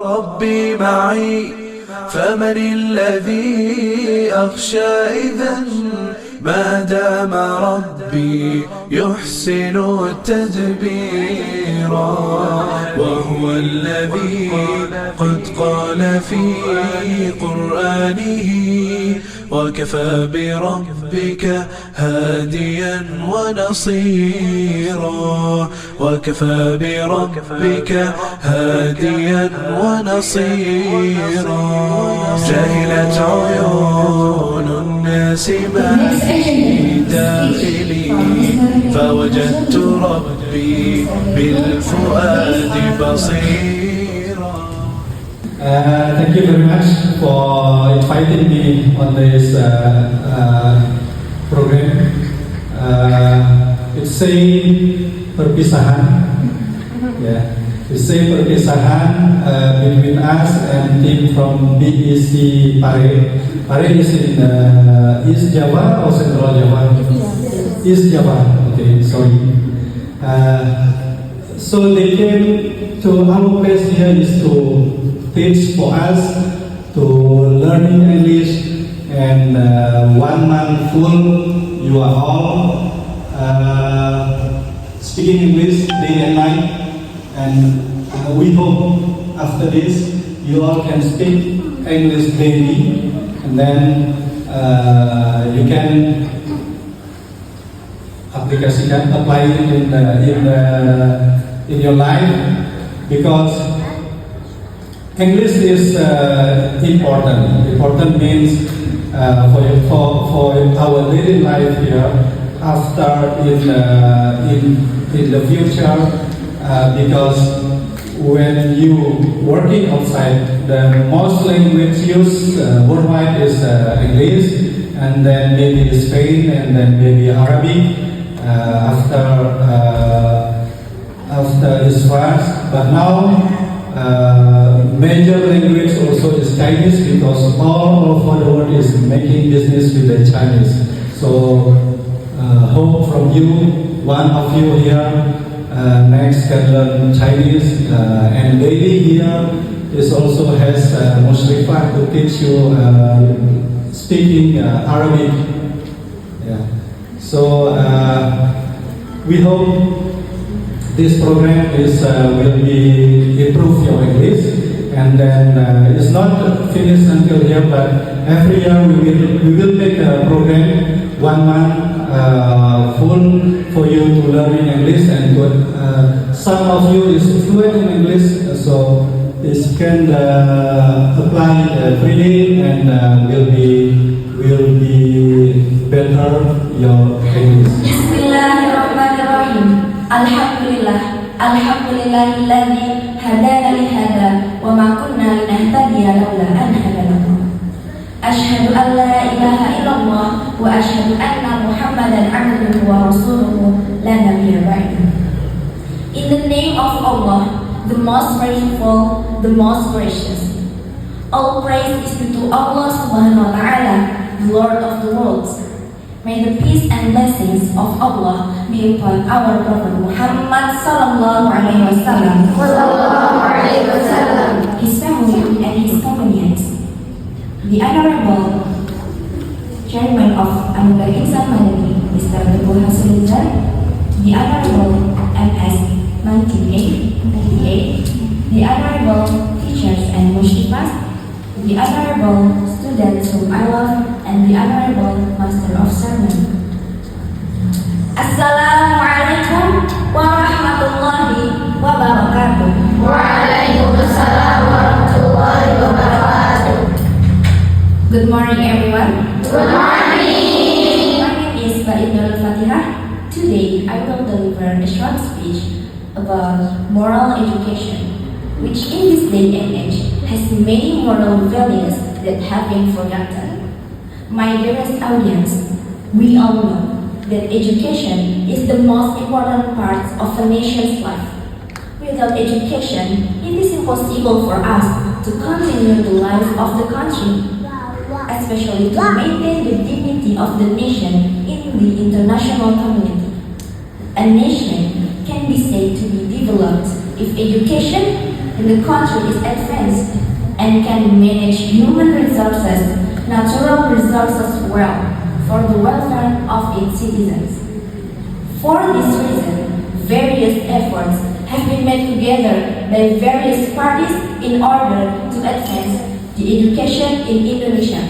ربي معي فمن الذي أخشى إذا ما دام ربي يحسن التدبير وهو الذي قد قال في قرآنه وكفى بربك هاديا ونصيرا وكفى بربك هاديا ونصيرا جهلت عيون الناس ما في داخلي فوجدت ربي بالفؤاد بصيرا. Thank you very much for inviting me on this program. It's saying perpisahan, it's saying perpisahan between us and team from BEC Pare. Pare is in East Java or Central Java? East Java. Okay, sorry. So they came to our place here is to teach for us to learning English, and 1 month full you are all speaking English day and night, and we hope after this you all can speak English daily, and then you can apply it in your life, because English is important. Important means for our daily life here, after in the future, because when you working outside, the most language used worldwide is English, and then maybe Spain, and then maybe Arabic after this class. But now major language also is Chinese, because all over the world is making business with the Chinese. So hope from you, one of you here next can learn Chinese, and lady here is also has Mushrifah to teach you speaking Arabic. So we hope this program will be improve your English, and then it's not finished until here, but every year we will make a program 1 month full for you to learn in English, and some of you is fluent in English, so this can apply every day, and will be better your English. Bismillahirrahmanirrahim. Alhamdulillahilladzi hadana li hada wa ma kunna linahtadiya laula an hadana Allah. Ashhadu an la ilaha illallah wa ashhadu anna Muhammadan abduhu wa rasuluhu la nabiyya ba'dahu. In the name of Allah, the most merciful, the most gracious. All praise is due to Allah subhanahu wa ta'ala, the Lord of the worlds. May the peace and blessings of Allah be upon our Prophet Muhammad sallallahu alaihi wasallam, his family and his companions. The Honorable Chairman of Anugerah Ihsan Madani, Mr. Teguh Hasrizal, the Honorable MS 98, the Honorable Teachers and Mushrifahs, the Honorable Students whom I love, and the Honorable Master of Sermon. Assalamualaikum warahmatullahi wabarakatuh. Waalaikumsalam warahmatullahi wabarakatuh. Good morning, everyone. Good morning. My name is Baidul Fatihah. Today, I will deliver a short speech about moral education, which in this day and age has many moral values that have been forgotten. My dearest audience, we all know that education is the most important part of a nation's life. Without education, it is impossible for us to continue the life of the country, especially to maintain the dignity of the nation in the international community. A nation can be said to be developed if education in the country is advanced and can manage human resources, natural resources well for the welfare of its citizens. For this reason, various efforts have been made together by various parties in order to advance the education in Indonesia.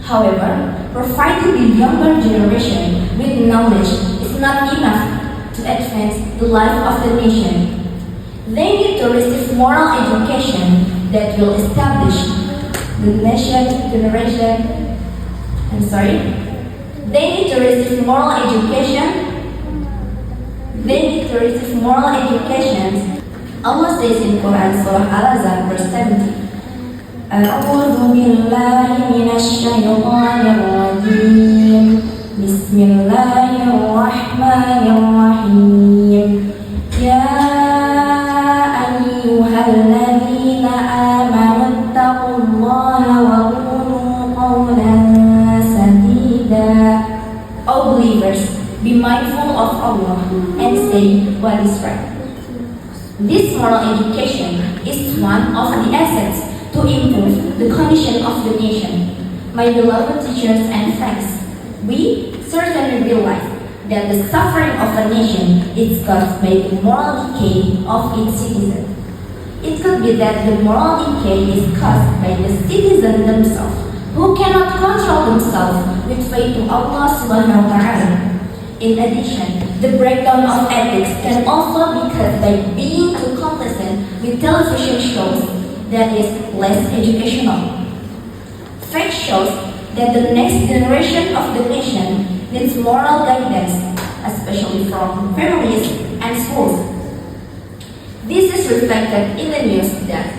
However, providing the younger generation with knowledge is not enough to advance the life of the nation. They need to receive moral education that will establish the They need to receive moral education. Allah says in Quran Surah Al-Azhar verse 70. أعوذ بالله من الشيطان الرجيم بسم الله الرحمن الرحيم يا أيها الذين آمنوا اتقوا الله وقولوا قولا سديدا. O believers, be mindful of Allah and say what is right. This moral education is one of the assets to improve the condition of the nation. My beloved teachers and friends, we certainly realize that the suffering of a nation is caused by the moral decay of its citizens. It could be that the moral decay is caused by the citizens themselves, who cannot control themselves with faith to Allah subhanahu wa ta'ala. In addition, the breakdown of ethics can also be caused by being too complacent with television shows that is less educational. Fact shows that the next generation of the nation needs moral guidance, especially from families and schools. This is reflected in the news that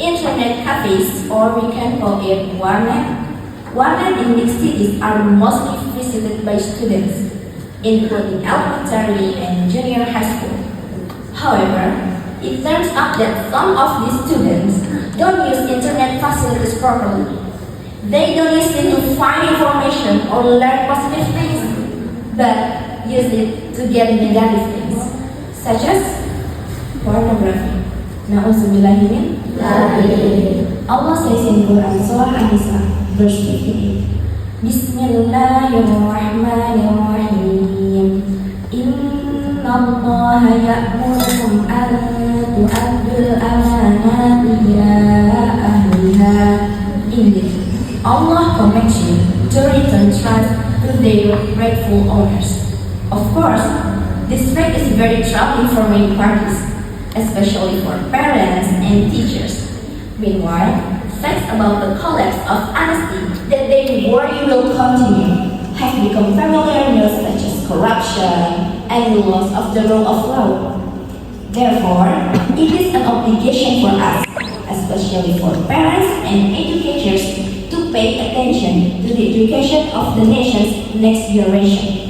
internet cafes, or we can call it warnet in big cities, are mostly visited by students, including elementary and junior high school. However, it turns out that some of these students don't use internet facilities properly. They don't use it to find information or learn positive things, but use it to get negative things, such as pornography. Na'udzubillahi min dzalik. Allah says in Quran Surah An-Nisa verse 58. Bismillahirrahmanirrahim. Allah ya'murukum an tu'addul amanati ila ahliha. Indeed, Allah commands you to return trust to their rightful owners. Of course, this fact is very troubling for many parties, especially for parents and teachers. Meanwhile, facts about the collapse of honesty that they worry will continue have become familiar news, such as corruption and the loss of the rule of law. Therefore, it is an obligation for us, especially for parents and educators, to pay attention to the education of the nation's next generation.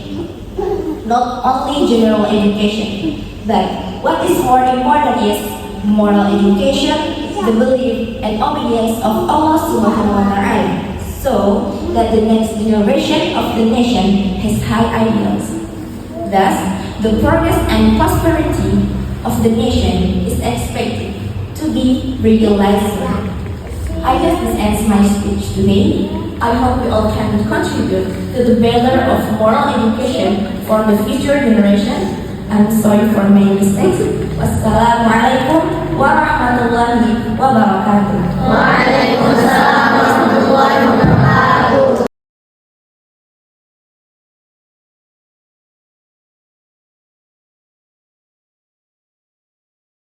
Not only general education, but what is more important is moral education, the belief and obedience of Allah subhanahu wa ta'ala, so that the next generation of the nation has high ideals. Thus, the progress and prosperity of the nation is expected to be realized. I guess this ends my speech today. I hope you all can contribute to the better of moral education for the future generation. I'm sorry for my mistakes. Wassalamualaikum warahmatullahi wabarakatuh.